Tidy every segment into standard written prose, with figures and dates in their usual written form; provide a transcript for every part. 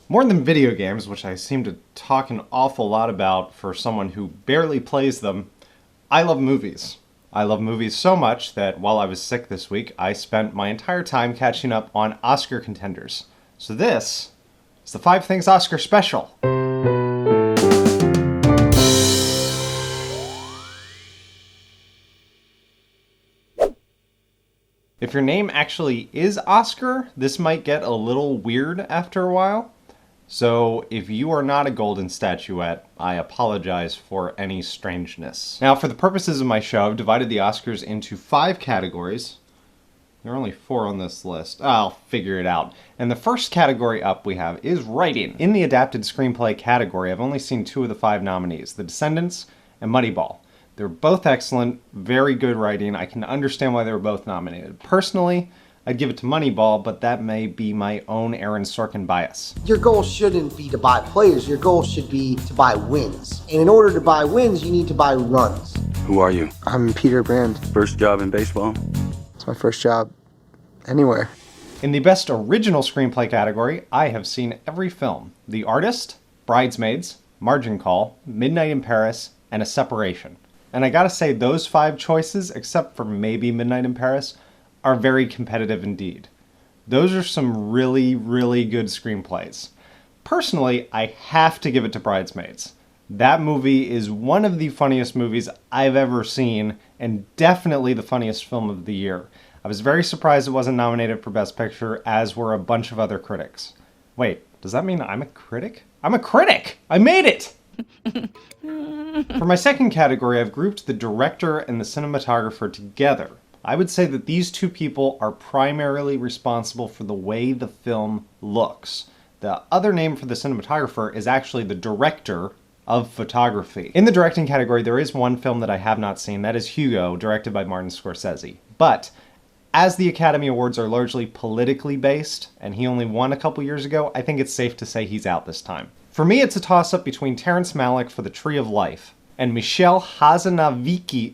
More than video games, which I seem to talk an awful lot about for someone who barely plays them, I love movies. I love movies so much that while I was sick this week, I spent my entire time catching up on Oscar contenders. So this is the 5 Things Oscar Special. If your name actually is Oscar, this might get a little weird after a while. So if you are not a golden statuette, I apologize for any strangeness. Now, for the purposes of my show, I've divided the Oscars into 5 categories. There are only 4 on this list. I'll figure it out. And the first category up we have is writing. In the adapted screenplay category, I've only seen 2 of the 5 nominees, The Descendants and Moneyball. They're both excellent, very good writing. I can understand why they were both nominated. Personally, I'd give it to Moneyball, but that may be my own Aaron Sorkin bias. Your goal shouldn't be to buy players. Your goal should be to buy wins. And in order to buy wins, you need to buy runs. Who are you? I'm Peter Brand. First job in baseball? It's my first job anywhere. In the Best Original Screenplay category, I have seen every film. The Artist, Bridesmaids, Margin Call, Midnight in Paris, and A Separation. And I gotta say, those 5 choices, except for maybe Midnight in Paris, are very competitive indeed. Those are some really, really good screenplays. Personally, I have to give it to Bridesmaids. That movie is one of the funniest movies I've ever seen, and definitely the funniest film of the year. I was very surprised it wasn't nominated for Best Picture, as were a bunch of other critics. Wait, does that mean I'm a critic? I'm a critic! I made it! For my second category, I've grouped the director and the cinematographer together. I would say that these 2 people are primarily responsible for the way the film looks. The other name for the cinematographer is actually the director of photography. In the directing category, there is one film that I have not seen. That is Hugo, directed by Martin Scorsese. But as the Academy Awards are largely politically based, and he only won a couple years ago, I think it's safe to say he's out this time. For me, it's a toss-up between Terrence Malick for The Tree of Life and Michel Hazanavicius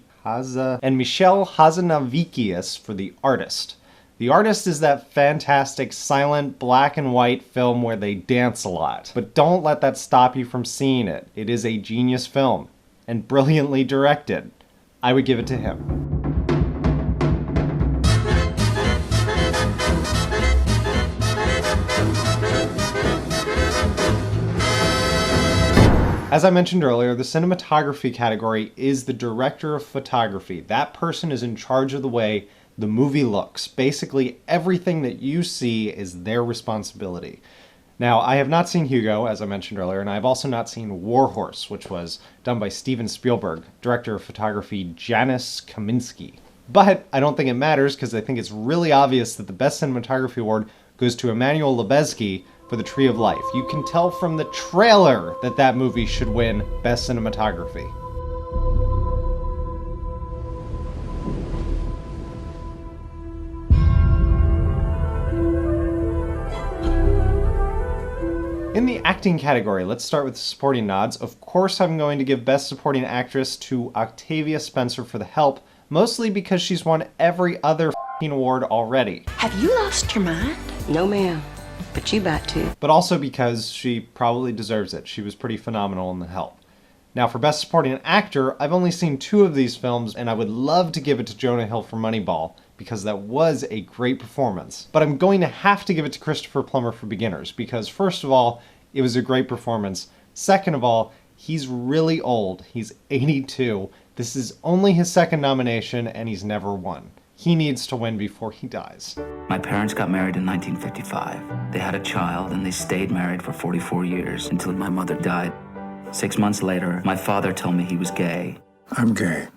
for The Artist. The Artist is that fantastic silent black and white film where they dance a lot. But don't let that stop you from seeing it. It is a genius film and brilliantly directed. I would give it to him. As I mentioned earlier, the cinematography category is the director of photography. That person is in charge of the way the movie looks. Basically, everything that you see is their responsibility. Now, I have not seen Hugo, as I mentioned earlier, and I have also not seen War Horse, which was done by Steven Spielberg, director of photography Janusz Kaminski. But I don't think it matters, because I think it's really obvious that the Best Cinematography Award goes to Emmanuel Lubezki for The Tree of Life. You can tell from the trailer that that movie should win Best Cinematography. In the acting category, let's start with the supporting nods. Of course, I'm going to give Best Supporting Actress to Octavia Spencer for The Help, mostly because she's won every other f***ing award already. Have you lost your mind? No, ma'am. But you about to. But also because she probably deserves it. She was pretty phenomenal in The Help. Now for Best Supporting Actor, I've only seen 2 of these films, and I would love to give it to Jonah Hill for Moneyball, because that was a great performance. But I'm going to have to give it to Christopher Plummer for Beginners, because first of all, it was a great performance. Second of all, he's really old. He's 82. This is only his 2nd nomination, and he's never won. He needs to win before he dies. My parents got married in 1955. They had a child, and they stayed married for 44 years until my mother died. 6 months later, my father told me he was gay. I'm gay.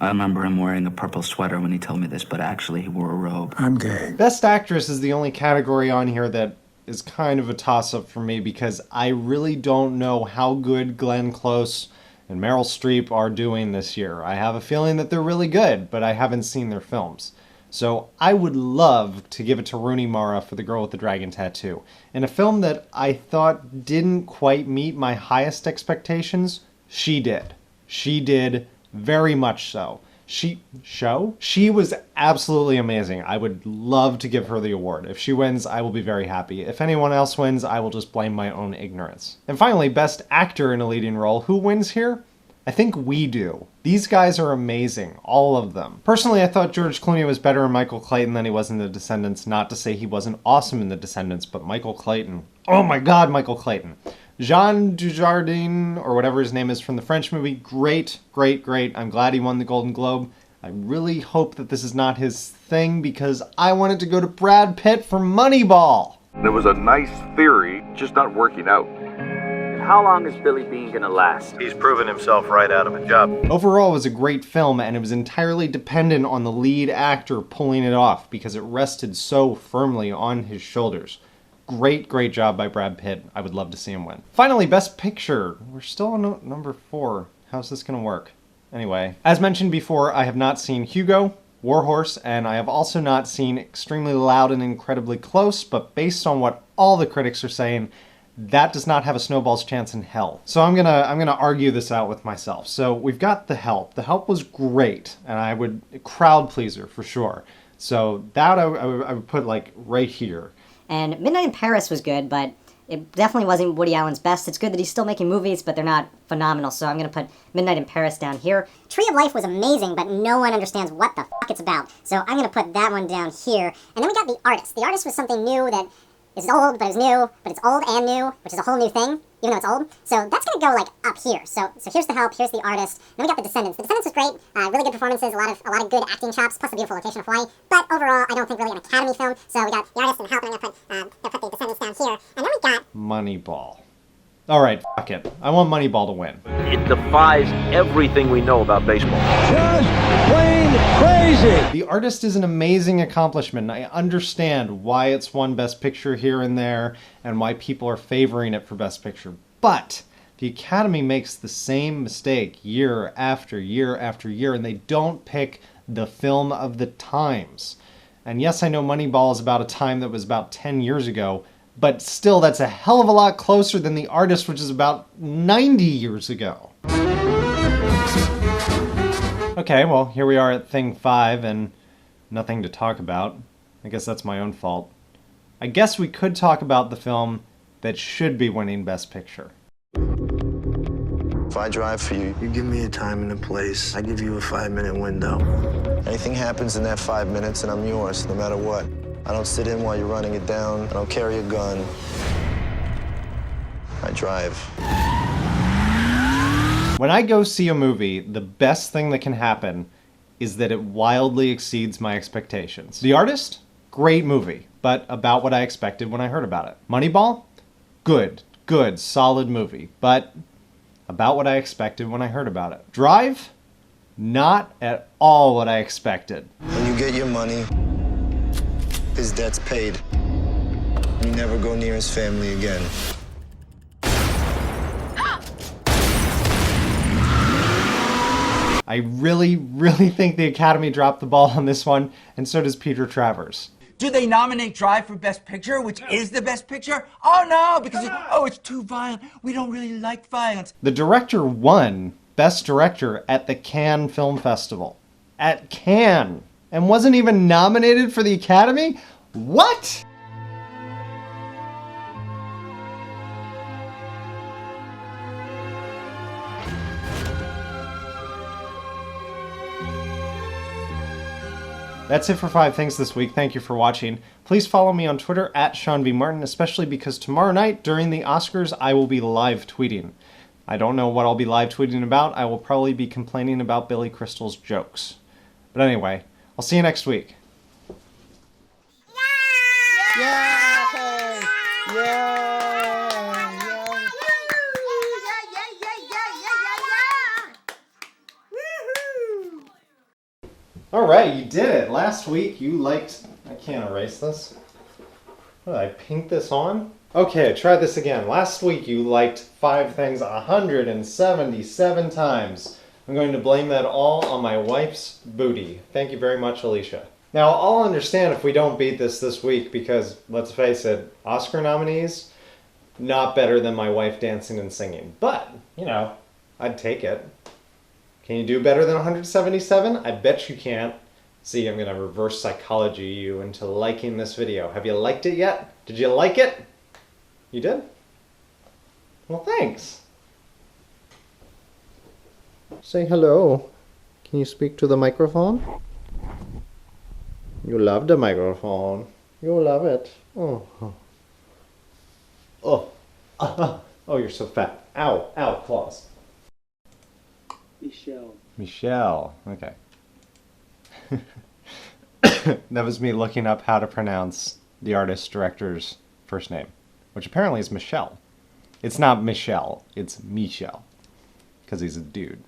I remember him wearing a purple sweater when he told me this, but actually he wore a robe. I'm gay. Best Actress is the only category on here that is kind of a toss-up for me, because I really don't know how good Glenn Close and Meryl Streep are doing this year. I have a feeling that they're really good, but I haven't seen their films. So I would love to give it to Rooney Mara for The Girl with the Dragon Tattoo. In a film that I thought didn't quite meet my highest expectations, she did. She did very much so. She was absolutely amazing. I would love to give her the award. If she wins, I will be very happy. If anyone else wins, I will just blame my own ignorance. And finally, Best Actor in a Leading Role. Who wins here? I think we do. These guys are amazing, all of them. Personally, I thought George Clooney was better in Michael Clayton than he was in The Descendants. Not to say he wasn't awesome in The Descendants, but Michael Clayton. Oh my god, Michael Clayton. Jean Dujardin, or whatever his name is from the French movie, great, great, great. I'm glad he won the Golden Globe. I really hope that this is not his thing because I wanted to go to Brad Pitt for Moneyball. It was a nice theory, just not working out. How long is Billy Bean gonna last? He's proven himself right out of a job. Overall, it was a great film, and it was entirely dependent on the lead actor pulling it off because it rested so firmly on his shoulders. Great, great job by Brad Pitt. I would love to see him win. Finally, Best Picture. We're still on number 4. How's this gonna work? Anyway, as mentioned before, I have not seen Hugo, Warhorse, and I have also not seen Extremely Loud and Incredibly Close, but based on what all the critics are saying, that does not have a snowball's chance in hell. So I'm gonna argue this out with myself. So we've got The Help. The Help was great, and I would crowd pleaser for sure. So that I would put like right here. And Midnight in Paris was good, but it definitely wasn't Woody Allen's best. It's good that he's still making movies, but they're not phenomenal. So I'm gonna put Midnight in Paris down here. Tree of Life was amazing, but no one understands what the fuck it's about. So I'm gonna put that one down here. And then we got The Artist. The Artist was something new that is old, but it's new, but it's old and new, which is a whole new thing, even though it's old. So that's gonna go like up here. So here's The Help, here's The Artist, then we got The Descendants. The Descendants was great, really good performances, a lot of good acting chops, plus the beautiful location of Hawaii. But overall, I don't think really an Academy film. So we got The Artist and The Help, and I'm gonna put The Descendants down here. And then we got Moneyball. All right, fuck it. I want Moneyball to win. It defies everything we know about baseball. Just plain crazy! The Artist is an amazing accomplishment. I understand why it's won Best Picture here and there and why people are favoring it for Best Picture. But the Academy makes the same mistake year after year after year, and they don't pick the film of the times. And yes, I know Moneyball is about a time that was about 10 years ago, but still, that's a hell of a lot closer than The Artist, which is about 90 years ago. Okay, well, here we are at Thing 5, and nothing to talk about. I guess that's my own fault. I guess we could talk about the film that should be winning Best Picture. If I drive for you, you give me a time and a place. I give you a 5-minute window. Anything happens in that 5 minutes and I'm yours, no matter what. I don't sit in while you're running it down. I don't carry a gun. I drive. When I go see a movie, the best thing that can happen is that it wildly exceeds my expectations. The Artist? Great movie, but about what I expected when I heard about it. Moneyball? Good, solid movie, but about what I expected when I heard about it. Drive? Not at all what I expected. When you get your money, his debt's paid. You never go near his family again. I really think the Academy dropped the ball on this one, and so does Peter Travers. Do they nominate Drive for Best Picture, which is the Best Picture? Oh no, because it's too violent. We don't really like violence. The director won Best Director at the Cannes Film Festival. At Cannes. And wasn't even nominated for the Academy? What? That's it for 5 Things this week. Thank you for watching. Please follow me on Twitter at shawnvmartin, especially because tomorrow night during the Oscars, I will be live tweeting. I don't know what I'll be live tweeting about. I will probably be complaining about Billy Crystal's jokes. But anyway, I'll see you next week. Alright, you did it. Last week you liked... I can't erase this. What, did I pink this on? Okay, try this again. Last week you liked 5 Things 177 times. I'm going to blame that all on my wife's booty. Thank you very much, Alicia. Now, I'll understand if we don't beat this week because, let's face it, Oscar nominees, not better than my wife dancing and singing. But, you know, I'd take it. Can you do better than 177? I bet you can't. See, I'm gonna reverse psychology you into liking this video. Have you liked it yet? Did you like it? You did? Well, thanks. Say hello. Can you speak to the microphone? You love the microphone. You love it. Oh. Oh. Oh, you're so fat. Ow. Ow, claws. Michelle. Michelle. Okay. That was me looking up how to pronounce the artist director's first name, which apparently is Michelle. It's not Michelle, it's Michel, because he's a dude.